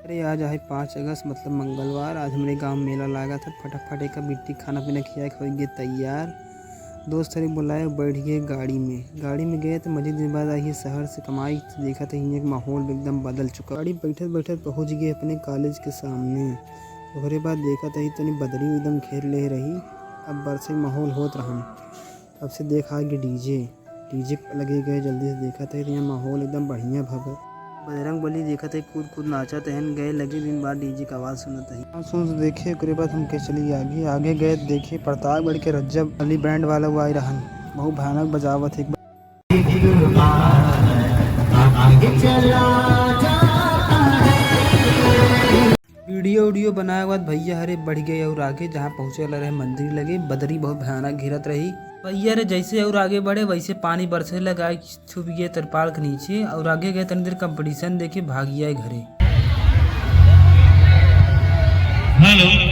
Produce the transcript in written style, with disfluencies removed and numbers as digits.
अरे आज है 5 अगस्त मतलब मंगलवार। आज हमारे गांव में मेला लगा था। फटाफट का बिट्टी खाना पीना खिया के हो गए तैयार। दोस्त अरे बुलाए, बैठ गए गाड़ी में गए तो मजे दिन बाद आई शहर से कमाई। तो देखा था यहाँ का माहौल एकदम बदल चुका। गाड़ी बैठे बैठे पहुँच गए अपने कॉलेज के सामने। ओकरे बाद देखा था तनी बदली एकदम घेर ले रही। अब बरसे माहौल होत रहन। तब से देखा कि डीजे लगे गए। जल्दी से देखा था यहाँ माहौल एकदम बढ़िया भव। बजरंग बली देखा था कूद कूद नाचा तहन गए। लगे दिन बाद डीजे का आवाज़ सुनता है। सुन देखे ओकरे बाद हम के चली आगे गए। देखे प्रतापगढ़ के रज्जब अली बैंड वाला वो आई रहन। बहुत भयानक बजावत है। वीडियो बनाए बाद भैया हरे बढ़ गए और आगे जहाँ पहुँचे रहे मंदिर लगे। बदरी बहुत भयानक घिरत रही। भैया रे जैसे और आगे बढ़े वैसे पानी बरसे लगा। छुप गए तिरपाल के नीचे और आगे गए तनी देर कंपटीशन देखे भाग गया घरे। हेलो।